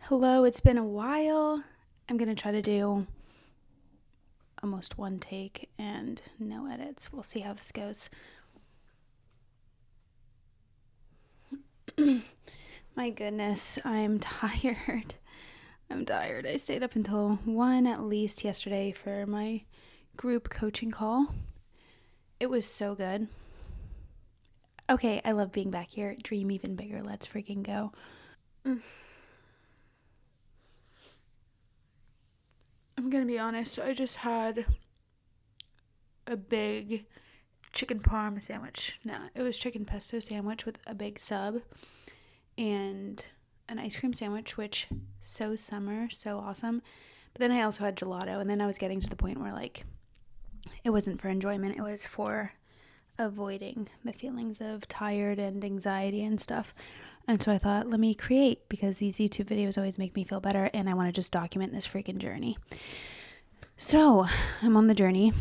Hello, it's been a while. I'm going to try to do almost one take and no edits. We'll see how this goes. My goodness, I'm tired. I stayed up until 1 at least yesterday for my group coaching call. It was so good. Okay, I love being back here. Dream even bigger. Let's freaking go. I'm gonna be honest, I just had a big chicken parm sandwich. No, it was chicken pesto sandwich with a big sub and an ice cream sandwich, which so summer, so awesome. But then I also had gelato, and then I was getting to the point where like it wasn't for enjoyment, it was for avoiding the feelings of tired and anxiety and stuff. And so I thought, let me create, because these YouTube videos always make me feel better and I want to just document this freaking journey. So I'm on the journey.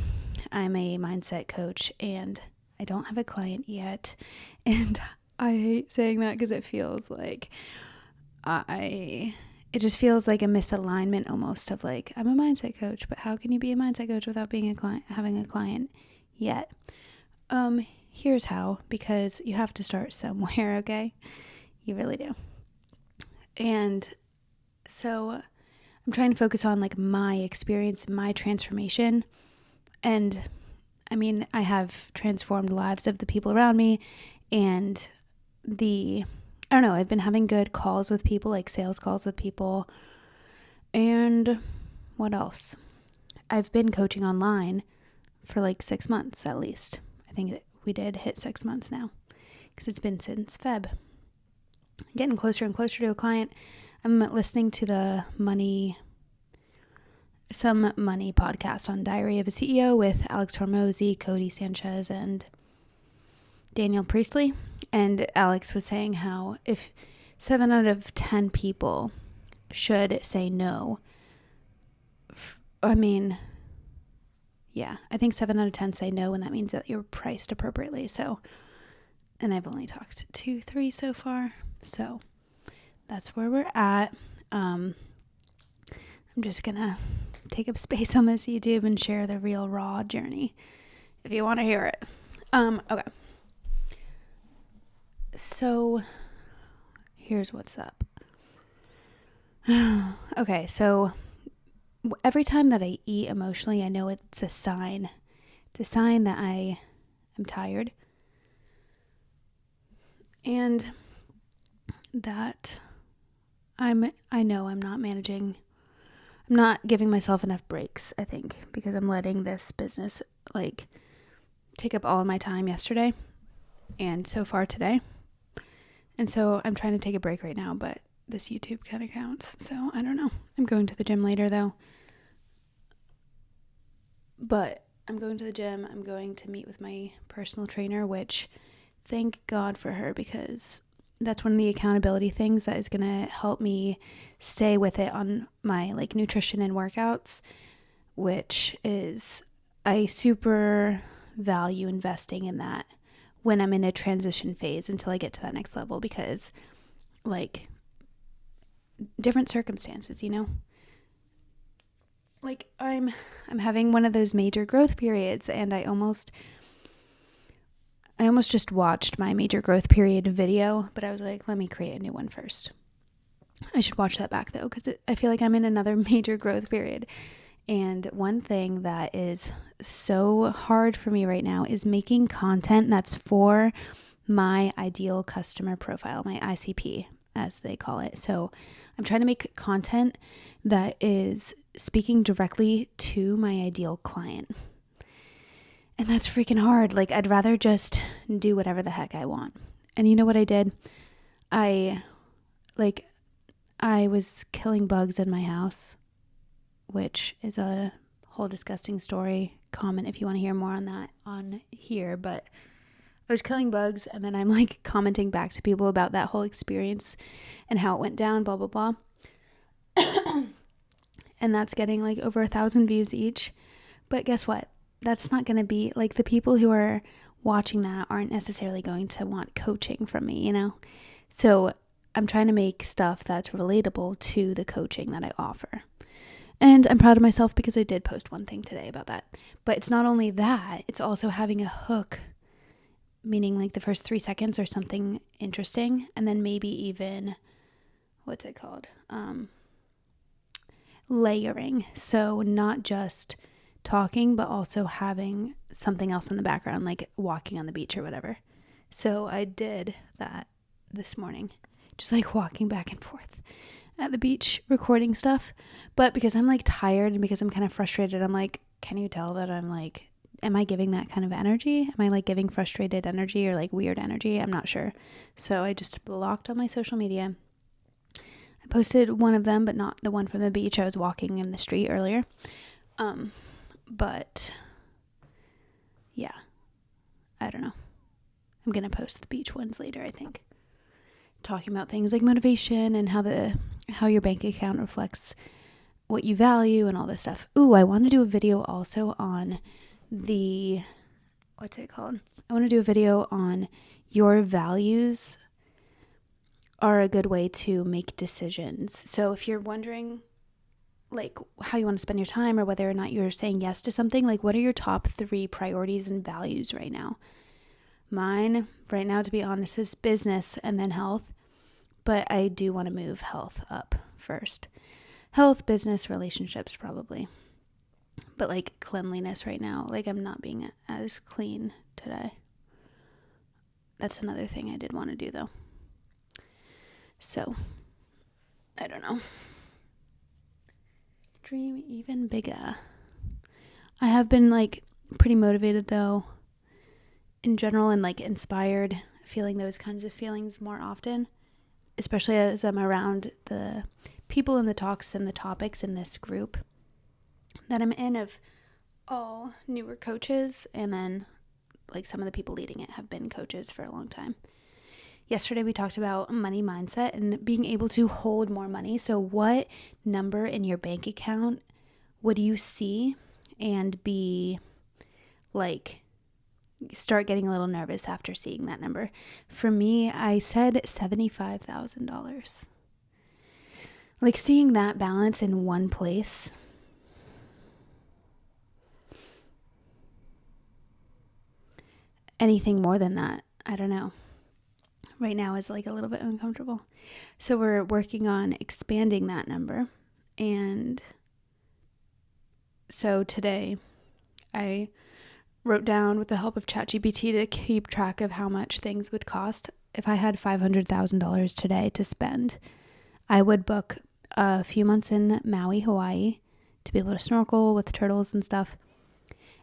I'm a mindset coach and I don't have a client yet. And I hate saying that because it feels like it just feels like a misalignment almost of like, I'm a mindset coach, but how can you be a mindset coach without being a client, having a client yet? Here's how, because you have to start somewhere, okay? You really do. And so I'm trying to focus on like my experience, my transformation. And I mean, I have transformed lives of the people around me, and I don't know, I've been having good calls with people, like sales calls with people. And what else? I've been coaching online for like 6 months at least. I think that we did hit 6 months now because it's been since Feb. Getting closer and closer to a client. I'm listening to some money podcast on Diary of a CEO with Alex Hormozy, Cody Sanchez, and Daniel Priestley. And Alex was saying how if 7 out of 10 people should say no, I think 7 out of 10 say no, and that means that you're priced appropriately. So, and I've only talked to 3 so far. So that's where we're at. I'm just gonna take up space on this YouTube and share the real raw journey if you want to hear it. Okay. So here's what's up. Okay, so every time that I eat emotionally, I know it's a sign. It's a sign that I am tired. And that I know I'm not giving myself enough breaks, I think, because I'm letting this business like take up all of my time yesterday and so far today. And so I'm trying to take a break right now, but this YouTube kind of counts. So I don't know. I'm going to the gym later though. But I'm going to the gym. I'm going to meet with my personal trainer, which thank God for her, because that's one of the accountability things that is going to help me stay with it on my like nutrition and workouts, which is I super value investing in that when I'm in a transition phase until I get to that next level, because like different circumstances, you know, like I'm having one of those major growth periods, and I almost just watched my major growth period video, but I was like, let me create a new one first. I should watch that back though, because I feel like I'm in another major growth period. And one thing that is so hard for me right now is making content that's for my ideal customer profile, my ICP, as they call it. So I'm trying to make content that is speaking directly to my ideal client. And that's freaking hard. Like, I'd rather just do whatever the heck I want. And you know what I did? I was killing bugs in my house, which is a whole disgusting story. Comment if you want to hear more on that on here. But I was killing bugs, and then I'm like commenting back to people about that whole experience and how it went down, blah, blah, blah. And that's getting like over 1,000 views each. But guess what? That's not going to be like, the people who are watching that aren't necessarily going to want coaching from me, you know? So I'm trying to make stuff that's relatable to the coaching that I offer. And I'm proud of myself because I did post one thing today about that. But it's not only that, it's also having a hook, meaning like the first 3 seconds or something interesting, and then maybe even, what's it called? Layering. So not just talking, but also having something else in the background, like walking on the beach or whatever. So I did that this morning, just like walking back and forth at the beach, recording stuff. But because I'm like tired and because I'm kind of frustrated, I'm like, can you tell that I'm like, am I giving that kind of energy? Am I like giving frustrated energy or like weird energy? I'm not sure. So I just blocked all my social media. I posted one of them, but not the one from the beach. I was walking in the street earlier. But yeah, I don't know. I'm going to post the beach ones later, I think. Talking about things like motivation and how your bank account reflects what you value and all this stuff. Ooh, I want to do a video also on what's it called? I want to do a video on your values are a good way to make decisions. So if you're wondering like how you want to spend your time or whether or not you're saying yes to something, like what are your top 3 priorities and values right now? Mine right now, to be honest, is business and then health, but I do want to move health up first. Health, business, relationships probably, but like cleanliness right now, like I'm not being as clean today. That's another thing I did want to do though. So I don't know. Dream even bigger. I have been like pretty motivated though in general and like inspired, feeling those kinds of feelings more often, especially as I'm around the people and the talks and the topics in this group that I'm in of all newer coaches, and then like some of the people leading it have been coaches for a long time. Yesterday we talked about money mindset and being able to hold more money. So what number in your bank account would you see and be like, start getting a little nervous after seeing that number? For me, I said $75,000. Like seeing that balance in one place. Anything more than that, I don't know. Right now is like a little bit uncomfortable. So we're working on expanding that number. And so today I wrote down with the help of ChatGPT to keep track of how much things would cost. If I had $500,000 today to spend, I would book a few months in Maui, Hawaii to be able to snorkel with turtles and stuff.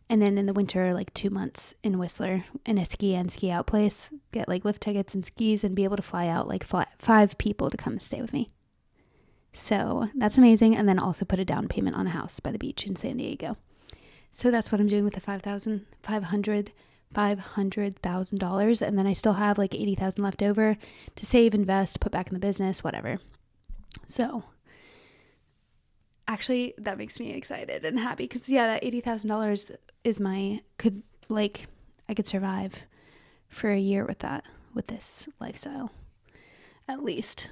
And then in the winter, like 2 months in Whistler in a ski in, ski out place, get like lift tickets and skis and be able to fly out like 5 people to come stay with me. So that's amazing. And then also put a down payment on a house by the beach in San Diego. So that's what I'm doing with the $500,000. And then I still have like $80,000 left over to save, invest, put back in the business, whatever. So actually that makes me excited and happy because yeah, that $80,000 is I could survive for a year with that, with this lifestyle, at least.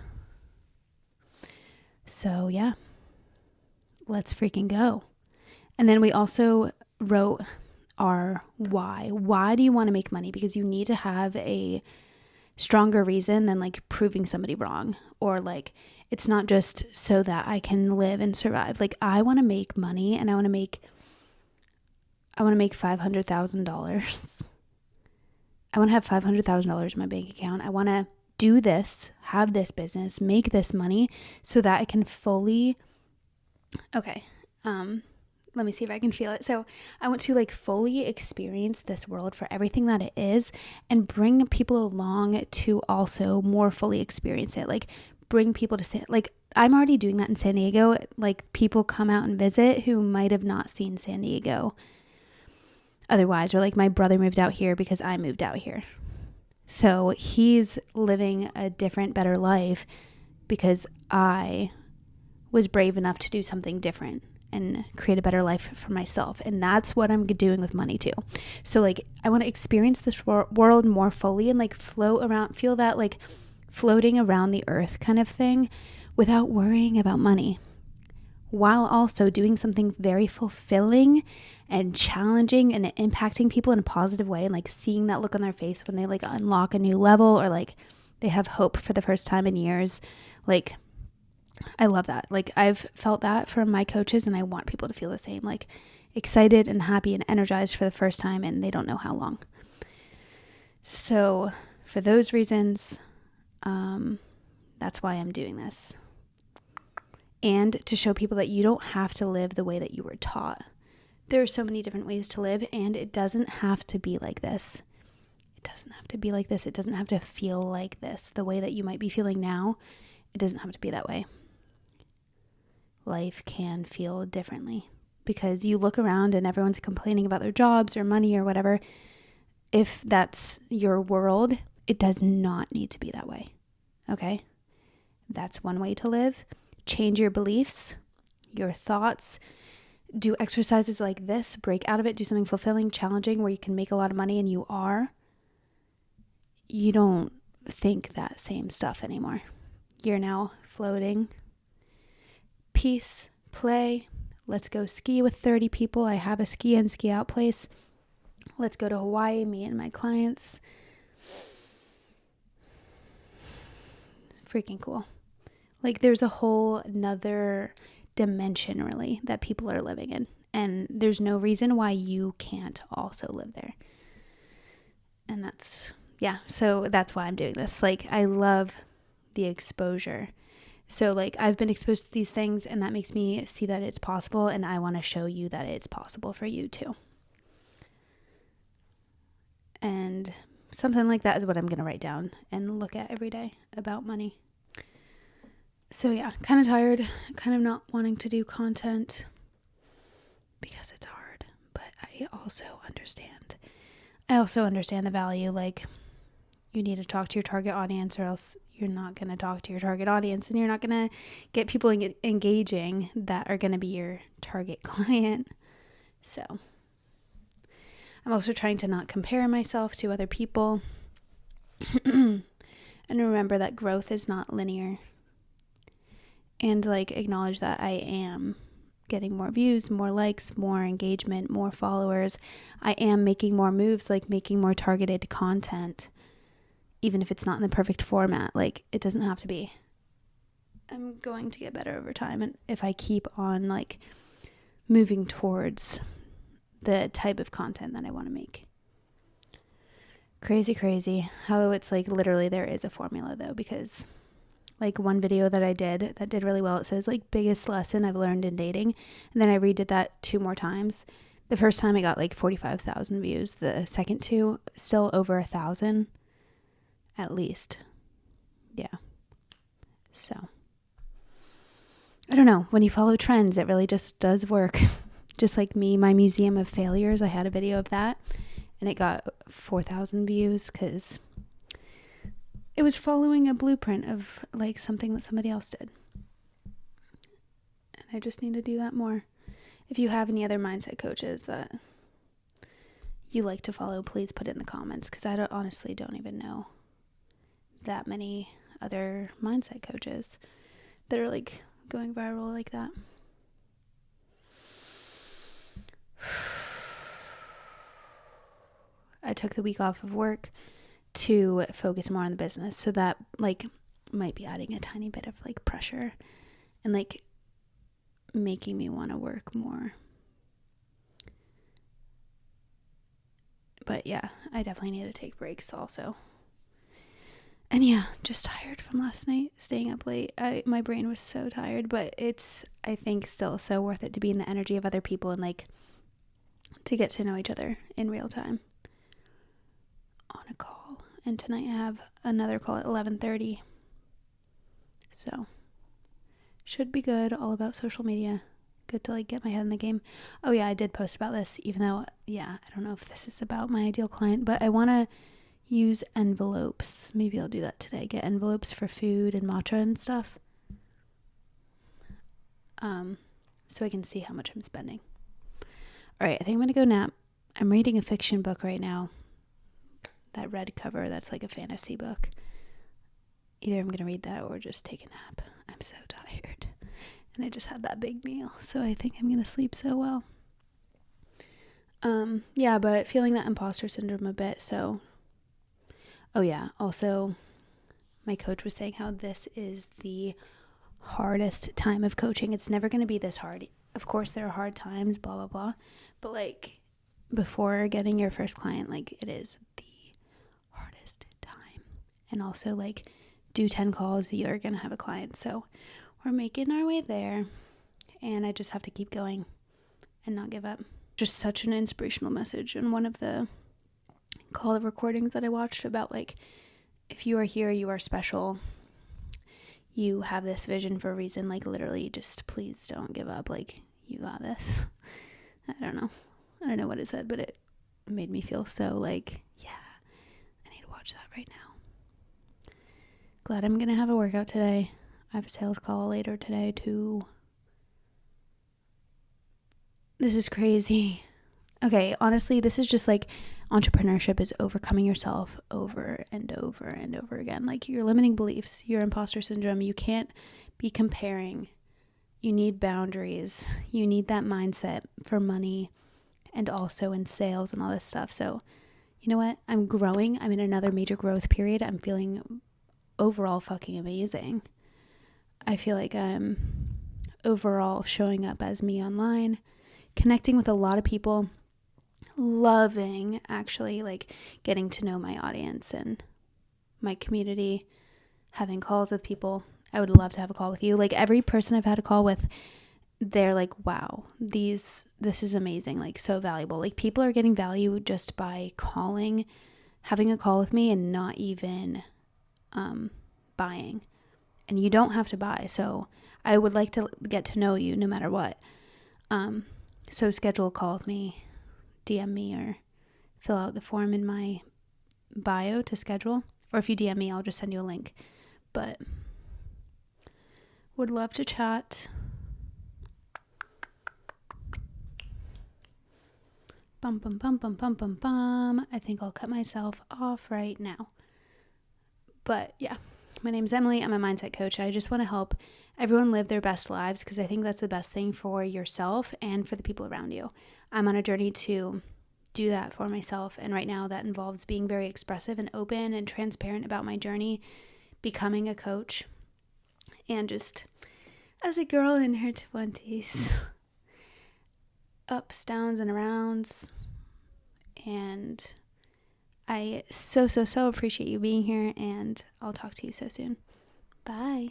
So yeah, let's freaking go. And then we also wrote our why. Why do you want to make money? Because you need to have a stronger reason than like proving somebody wrong, or like it's not just so that I can live and survive. Like I want to make money and I want to make $500,000. I want to have $500,000 in my bank account. I want to do this, have this business, make this money so that I can fully, let me see if I can feel it. So I want to like fully experience this world for everything that it is and bring people along to also more fully experience it. Like bring people to like I'm already doing that in San Diego. Like people come out and visit who might have not seen San Diego otherwise, or like my brother moved out here because I moved out here. So he's living a different, better life because I was brave enough to do something different and create a better life for myself. And that's what I'm doing with money too. So like I want to experience this world more fully and like float around, feel floating around the earth kind of thing without worrying about money, while also doing something very fulfilling and challenging and impacting people in a positive way, and like seeing that look on their face when they like unlock a new level or like they have hope for the first time in years. Like, I love that. Like, I've felt that from my coaches, and I want people to feel the same, like excited and happy and energized for the first time, and they don't know how long. So for those reasons, that's why I'm doing this. And to show people that you don't have to live the way that you were taught. There are so many different ways to live, and it doesn't have to be like this. It doesn't have to be like this. It doesn't have to feel like this. The way that you might be feeling now, it doesn't have to be that way. Life can feel differently because you look around and everyone's complaining about their jobs or money or whatever. If that's your world, it does not need to be that way. Okay? That's one way to live. Change your beliefs, your thoughts. Do exercises like this. Break out of it. Do something fulfilling, challenging, where you can make a lot of money, and you don't think that same stuff anymore. You're now floating. Peace, play. Let's go ski with 30 people. I have a ski in, ski out place. Let's go to Hawaii, me and my clients. Freaking cool. Like, there's a whole another dimension, really, that people are living in. And there's no reason why you can't also live there. And so that's why I'm doing this. Like, I love the exposure. So, like, I've been exposed to these things, and that makes me see that it's possible, and I want to show you that it's possible for you too. And something like that is what I'm going to write down and look at every day about money. So yeah, kind of tired, kind of not wanting to do content because it's hard, but I also understand the value. Like, you need to talk to your target audience, or else you're not going to talk to your target audience, and you're not going to get people engaging that are going to be your target client. So I'm also trying to not compare myself to other people and remember that growth is not linear. And like acknowledge that I am getting more views, more likes, more engagement, more followers. I am making more moves, like making more targeted content, even if it's not in the perfect format. Like, it doesn't have to be. I'm going to get better over time, and if I keep on like moving towards the type of content that I want to make. Crazy how it's like literally there is a formula though, because like one video that I did that did really well, it says like biggest lesson I've learned in dating, and then I redid that 2 more times. The first time I got like 45,000 views, the second 2 still over 1,000 at least. Yeah. So I don't know, when you follow trends, it really just does work. Just like me, my museum of failures, I had a video of that and it got 4,000 views because it was following a blueprint of like something that somebody else did. And I just need to do that more. If you have any other mindset coaches that you like to follow, please put it in the comments, because I honestly don't even know that many other mindset coaches that are like going viral like that. I took the week off of work to focus more on the business, so that like might be adding a tiny bit of like pressure and like making me want to work more. But yeah, I definitely need to take breaks also. And yeah, just tired from last night, staying up late. My brain was so tired, but it's, I think, still so worth it to be in the energy of other people and like to get to know each other in real time on a call. And tonight I have another call at 11:30. So should be good. All about social media. Good to like get my head in the game. Oh yeah, I did post about this, even though, yeah, I don't know if this is about my ideal client, but I want to use envelopes. Maybe I'll do that today. Get envelopes for food and matcha and stuff. So I can see how much I'm spending. All right, I think I'm going to go nap. I'm reading a fiction book right now. That red cover, that's like a fantasy book. either I'm going to read that or just take a nap. I'm so tired. And I just had that big meal. So I think I'm going to sleep so well. Yeah, but feeling that imposter syndrome a bit. So, oh yeah. Also, my coach was saying how this is the hardest time of coaching. It's never going to be this hard. Of course, there are hard times, blah, blah, blah. But like before getting your first client, like it is the hardest time. And also like do 10 calls, you're going to have a client. So we're making our way there. And I just have to keep going and not give up. Just such an inspirational message in one of the call recordings that I watched about like, if you are here, you are special. You have this vision for a reason. Like literally just please don't give up. Like you got this. I don't know what it said, but it made me feel so like, yeah, I need to watch that right now. Glad I'm going to have a workout today. I have a sales call later today too. This is crazy. Okay, honestly, this is just like entrepreneurship is overcoming yourself over and over and over again. Like your limiting beliefs, your imposter syndrome, you can't be comparing. You need boundaries. You need that mindset for money and also in sales and all this stuff. So, you know what? I'm growing. I'm in another major growth period. I'm feeling overall fucking amazing. I feel like I'm overall showing up as me online, connecting with a lot of people, loving actually like getting to know my audience and my community, having calls with people. I would love to have a call with you. Like every person I've had a call with, they're like, wow, this is amazing, like so valuable. Like people are getting value just by calling, having a call with me and not even buying. And you don't have to buy. So I would like to get to know you no matter what. So schedule a call with me, DM me or fill out the form in my bio to schedule. Or if you DM me, I'll just send you a link. But would love to chat. Bum, bum, bum, bum, bum, bum, bum. I think I'll cut myself off right now. But yeah, my name's Emily. I'm a mindset coach. I just want to help everyone live their best lives because I think that's the best thing for yourself and for the people around you. I'm on a journey to do that for myself. And right now that involves being very expressive and open and transparent about my journey, becoming a coach, and just as a girl in her 20s, ups, downs, and arounds. And I so appreciate you being here, and I'll talk to you so soon. Bye.